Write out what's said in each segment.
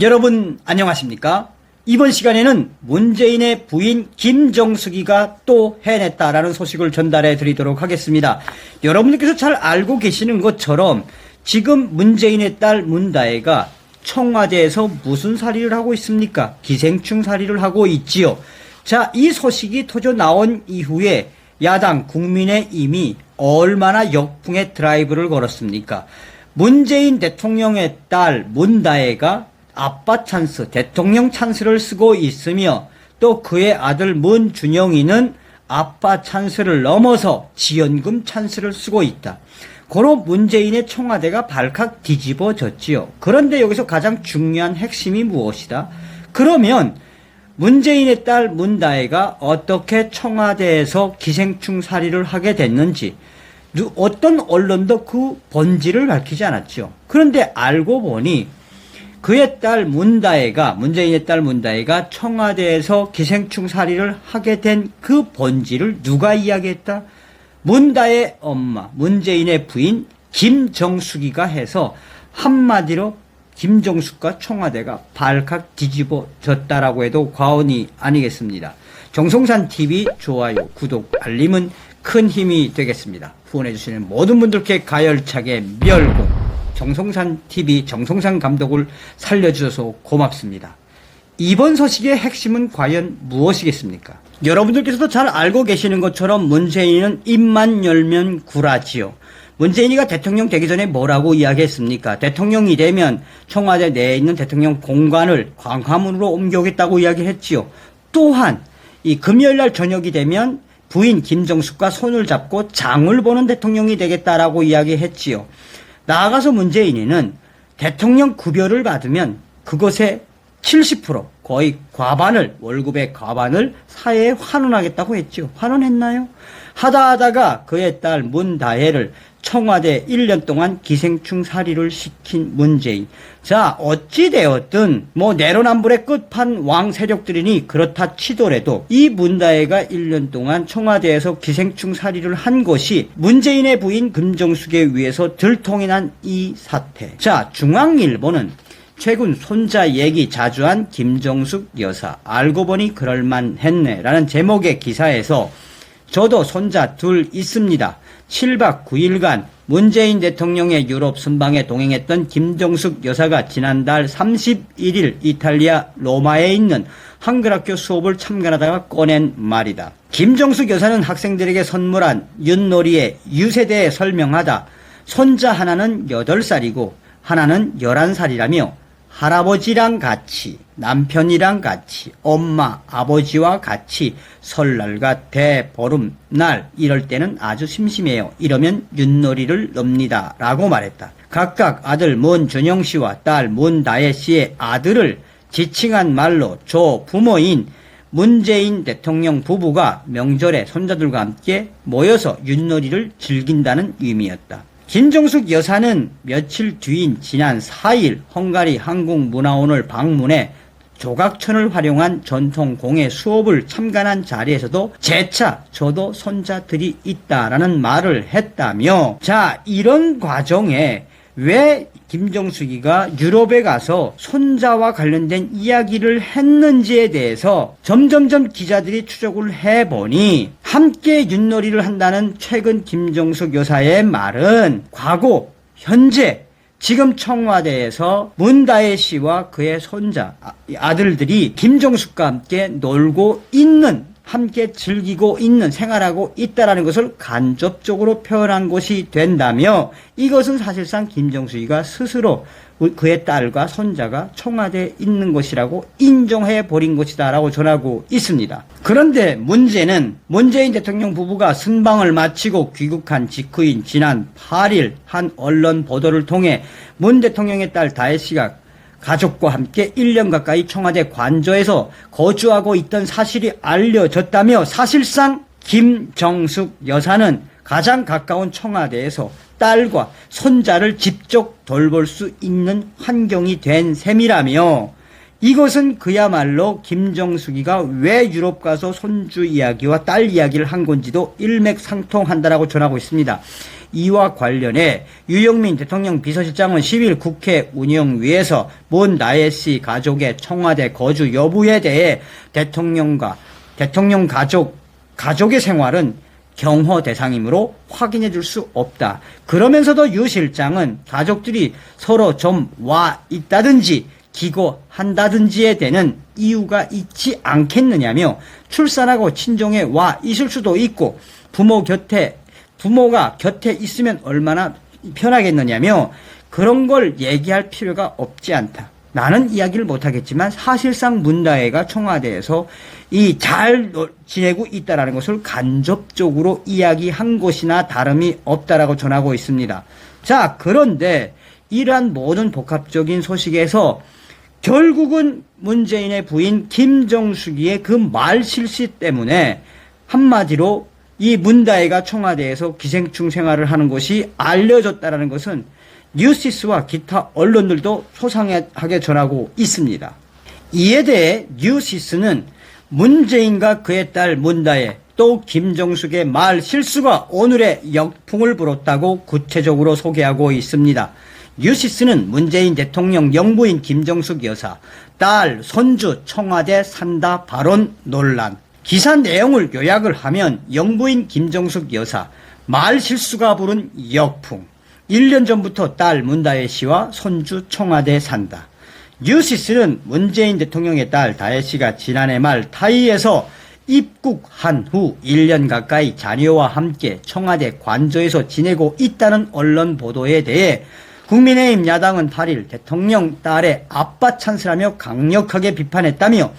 여러분 안녕하십니까? 이번 시간에는 문재인의 부인 김정숙이가 또 해냈다라는 소식을 전달해 드리도록 하겠습니다. 여러분들께서 잘 알고 계시는 것처럼 지금 문재인의 딸 문다혜가 청와대에서 무슨 살이를 하고 있습니까? 기생충 살이를 하고 있지요. 자, 이 소식이 터져 나온 이후에 야당 국민의힘이 얼마나 역풍의 드라이브를 걸었습니까? 문재인 대통령의 딸 문다혜가 아빠 찬스, 대통령 찬스를 쓰고 있으며 또 그의 아들 문준영이는 아빠 찬스를 넘어서 지원금 찬스를 쓰고 있다. 고로 문재인의 청와대가 발칵 뒤집어졌지요. 그런데 여기서 가장 중요한 핵심이 무엇이다? 그러면 문재인의 딸 문다혜가 어떻게 청와대에서 기생충 살이를 하게 됐는지 어떤 언론도 그 본질을 밝히지 않았죠. 그런데 알고 보니 그의 딸 문다혜가, 문재인의 딸 문다혜가 청와대에서 기생충 살이를 하게 된 그 본질을 누가 이야기했다? 문다혜 엄마, 문재인의 부인 김정숙이가 해서 한마디로 김정숙과 청와대가 발칵 뒤집어졌다라고 해도 과언이 아니겠습니다. 정성산TV 좋아요, 구독, 알림은 큰 힘이 되겠습니다. 후원해주시는 모든 분들께 가열차게 멸공. 정성산TV 정성산 감독을 살려주셔서 고맙습니다. 이번 소식의 핵심은 과연 무엇이겠습니까? 여러분들께서도 잘 알고 계시는 것처럼 문재인은 입만 열면 구라지요. 문재인이가 대통령 되기 전에 뭐라고 이야기했습니까? 대통령이 되면 청와대 내에 있는 대통령 공관을 광화문으로 옮겨오겠다고 이야기했지요. 또한 이 금요일날 저녁이 되면 부인 김정숙과 손을 잡고 장을 보는 대통령이 되겠다라고 이야기했지요. 나아가서 문재인이는 대통령 급여를 받으면 그것의 70% 거의 과반을, 월급의 과반을 사회에 환원하겠다고 했죠. 환원했나요? 하다가 그의 딸 문다혜를 청와대 1년 동안 기생충 살이를 시킨 문재인. 자, 어찌되었든 내로남불의 끝판왕 세력들이니 그렇다 치더라도 이 문다혜가 1년 동안 청와대에서 기생충 살이를 한 것이 문재인의 부인 김정숙에 의해서 들통이 난 이 사태. 자, 중앙일보는 최근 손자 얘기 자주 한 김정숙 여사 알고 보니 그럴만했네 라는 제목의 기사에서 저도 손자 둘 있습니다. 7박 9일간 문재인 대통령의 유럽 순방에 동행했던 김정숙 여사가 지난달 31일 이탈리아 로마에 있는 한글학교 수업을 참관하다가 꺼낸 말이다. 김정숙 여사는 학생들에게 선물한 윷놀이의 유세 대해 설명하다 손자 하나는 8살이고 하나는 11살이라며 할아버지랑 같이, 남편이랑 같이, 엄마, 아버지와 같이 설날과 대보름날 이럴 때는 아주 심심해요. 이러면 윷놀이를 놉니다. 라고 말했다. 각각 아들 문준영 씨와 딸 문다혜 씨의 아들을 지칭한 말로 조 부모인 문재인 대통령 부부가 명절에 손자들과 함께 모여서 윷놀이를 즐긴다는 의미였다. 김정숙 여사는 며칠 뒤인 지난 4일 헝가리 한국문화원을 방문해 조각천을 활용한 전통 공예 수업을 참관한 자리에서도 재차 저도 손자들이 있다라는 말을 했다며, 자, 이런 과정에 왜 김정숙이가 유럽에 가서 손자와 관련된 이야기를 했는지에 대해서 점점점 기자들이 추적을 해보니 함께 윷놀이를 한다는 최근 김정숙 여사의 말은 과거, 현재, 지금 청와대에서 문다혜 씨와 그의 손자, 아들들이 김정숙과 함께 놀고 있는, 함께 즐기고 있는, 생활하고 있다라는 것을 간접적으로 표현한 것이 된다며 이것은 사실상 김정숙이가 스스로 그의 딸과 손자가 청와대에 있는 것이라고 인정해 버린 것이다 라고 전하고 있습니다. 그런데 문제는 문재인 대통령 부부가 순방을 마치고 귀국한 직후인 지난 8일 한 언론 보도를 통해 문 대통령의 딸 다혜 씨가 가족과 함께 1년 가까이 청와대 관저에서 거주하고 있던 사실이 알려졌다며 사실상 김정숙 여사는 가장 가까운 청와대에서 딸과 손자를 직접 돌볼 수 있는 환경이 된 셈이라며 이것은 그야말로 김정숙이가 왜 유럽 가서 손주 이야기와 딸 이야기를 한 건지도 일맥상통한다라고 전하고 있습니다. 이와 관련해 유영민 대통령 비서실장은 10일 국회 운영위에서 문다혜 씨 가족의 청와대 거주 여부에 대해 대통령 가족의 생활은 경호 대상이므로 확인해 줄 수 없다. 그러면서도 유 실장은 가족들이 서로 좀 와 있다든지 기고한다든지에 대한 이유가 있지 않겠느냐며 출산하고 친정에 와 있을 수도 있고 부모가 곁에 있으면 얼마나 편하겠느냐며 그런 걸 얘기할 필요가 없지 않다. 나는 이야기를 못하겠지만 사실상 문다혜가 청와대에서 잘 지내고 있다라는 것을 간접적으로 이야기한 것이나 다름이 없다라고 전하고 있습니다. 자, 그런데 이러한 모든 복합적인 소식에서 결국은 문재인의 부인 김정숙이의 그 말실시 때문에 한마디로 이 문다혜가 청와대에서 기생충 생활을 하는 것이 알려졌다라는 것은 뉴시스와 기타 언론들도 소상하게 전하고 있습니다. 이에 대해 뉴시스는 문재인과 그의 딸 문다혜 또 김정숙의 말 실수가 오늘의 역풍을 불었다고 구체적으로 소개하고 있습니다. 뉴시스는 문재인 대통령 영부인 김정숙 여사, 딸, 손주 청와대 산다 발언 논란. 기사 내용을 요약을 하면 영부인 김정숙 여사, 말 실수가 부른 역풍. 1년 전부터 딸 문다혜 씨와 손주 청와대 산다. 뉴시스는 문재인 대통령의 딸 다혜 씨가 지난해 말 타이에서 입국한 후 1년 가까이 자녀와 함께 청와대 관저에서 지내고 있다는 언론 보도에 대해 국민의힘 야당은 8일 대통령 딸의 아빠 찬스라며 강력하게 비판했다며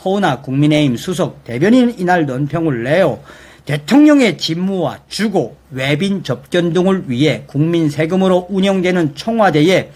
허은하 국민의힘 수석 대변인은 이날 논평을 내어 대통령의 직무와 주고, 외빈 접견 등을 위해 국민 세금으로 운영되는 청와대에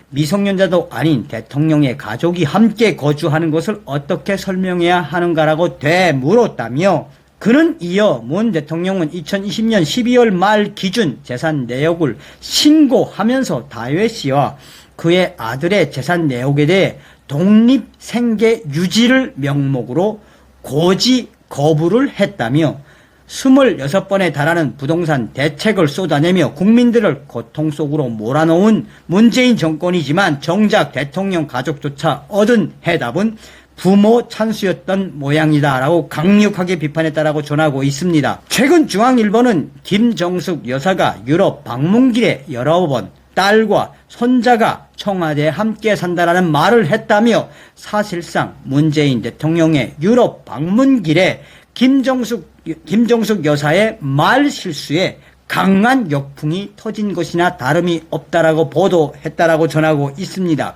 미성년자도 아닌 대통령의 가족이 함께 거주하는 것을 어떻게 설명해야 하는가라고 되물었다며 그는 이어 문 대통령은 2020년 12월 말 기준 재산 내역을 신고하면서 다혜 씨와 그의 아들의 재산 내역에 대해 독립 생계 유지를 명목으로 고지 거부를 했다며 26번에 달하는 부동산 대책을 쏟아내며 국민들을 고통 속으로 몰아넣은 문재인 정권이지만 정작 대통령 가족조차 얻은 해답은 부모 찬스였던 모양이다라고 강력하게 비판했다라고 전하고 있습니다. 최근 중앙일보는 김정숙 여사가 유럽 방문길에 여러 번 딸과 손자가 청와대에 함께 산다라는 말을 했다며 사실상 문재인 대통령의 유럽 방문길에 김정숙 여사의 말 실수에 강한 역풍이 터진 것이나 다름이 없다라고 보도했다라고 전하고 있습니다.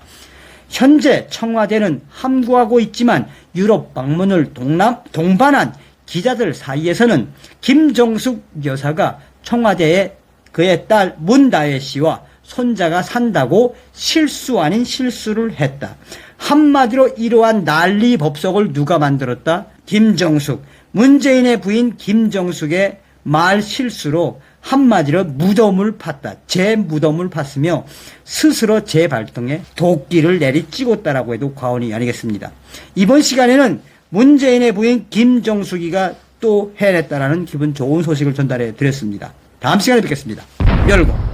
현재 청와대는 함구하고 있지만 유럽 방문을 동반한 기자들 사이에서는 김정숙 여사가 청와대에 그의 딸 문다혜 씨와 손자가 산다고 실수 아닌 실수를 했다. 한마디로 이러한 난리 법석을 누가 만들었다? 김정숙. 문재인의 부인 김정숙의 말 실수로 한마디로 무덤을 팠다. 제 무덤을 팠으며 스스로 제 발등에 도끼를 내리찍었다라고 해도 과언이 아니겠습니다. 이번 시간에는 문재인의 부인 김정숙이가 또 해냈다라는 기분 좋은 소식을 전달해 드렸습니다. 다음 시간에 뵙겠습니다. 열고.